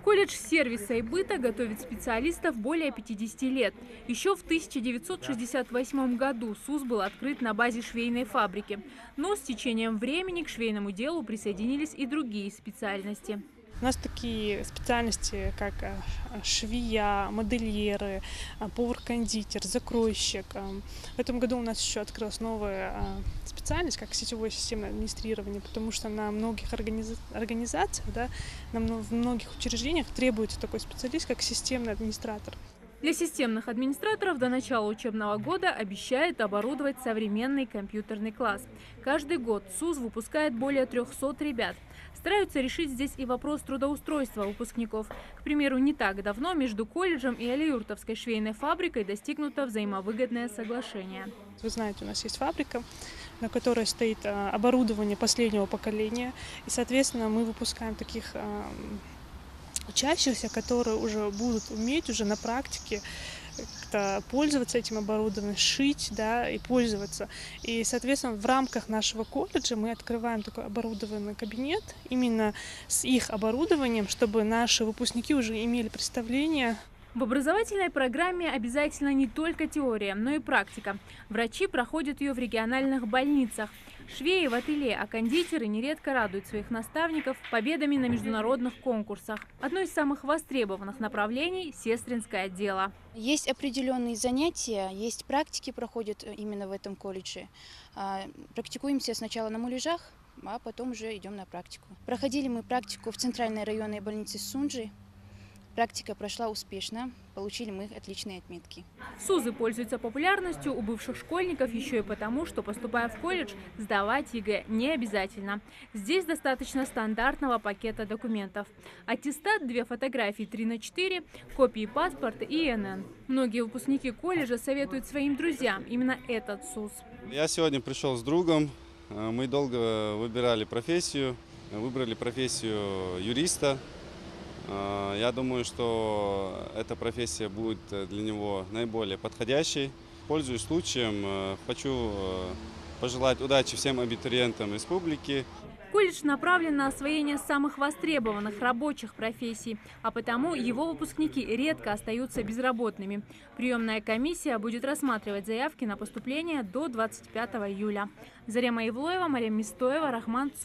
Колледж сервиса и быта готовит специалистов более 50 лет. Еще в 1968 году СУЗ был открыт на базе швейной фабрики. Но с течением времени к швейному делу присоединились и другие специальности. У нас такие специальности, как швея, модельеры, повар-кондитер, закройщик. В этом году у нас еще открылась новая специальность, как сетевое системное администрирование, потому что на многих организациях, да, в многих учреждениях требуется такой специалист, как системный администратор. Для системных администраторов до начала учебного года обещают оборудовать современный компьютерный класс. Каждый год СУЗ выпускает более 300 ребят. Стараются решить здесь и вопрос трудоустройства выпускников. К примеру, не так давно между колледжем и Алиюртовской швейной фабрикой достигнуто взаимовыгодное соглашение. Вы знаете, у нас есть фабрика, на которой стоит оборудование последнего поколения. И, соответственно, мы выпускаем таких учащихся, которые уже будут уметь уже на практике как-то пользоваться этим оборудованием, шить, да, и пользоваться. И, соответственно, в рамках нашего колледжа мы открываем такой оборудованный кабинет именно с их оборудованием, чтобы наши выпускники уже имели представление. В образовательной программе обязательно не только теория, но и практика. Врачи проходят ее в региональных больницах. Швеи в ателье, а кондитеры нередко радуют своих наставников победами на международных конкурсах. Одно из самых востребованных направлений – сестринское дело. Есть определенные занятия, есть практики, проходят именно в этом колледже. Практикуемся сначала на муляжах, а потом уже идем на практику. Проходили мы практику в Центральной районной больнице Сунжи. Практика прошла успешно, получили мы отличные отметки. СУЗы пользуются популярностью у бывших школьников еще и потому, что, поступая в колледж, сдавать ЕГЭ не обязательно. Здесь достаточно стандартного пакета документов. Аттестат, 2 фотографии 3×4, копии паспорта и ИНН. Многие выпускники колледжа советуют своим друзьям именно этот СУЗ. Я сегодня пришел с другом. Мы долго выбирали профессию. Выбрали профессию юриста. Я думаю, что эта профессия будет для него наиболее подходящей. Пользуясь случаем, хочу пожелать удачи всем абитуриентам республики. Колледж направлен на освоение самых востребованных рабочих профессий, а потому его выпускники редко остаются безработными. Приемная комиссия будет рассматривать заявки на поступление до 25 июля. Зарема Ивлоева, Мария Мистоева, Рахман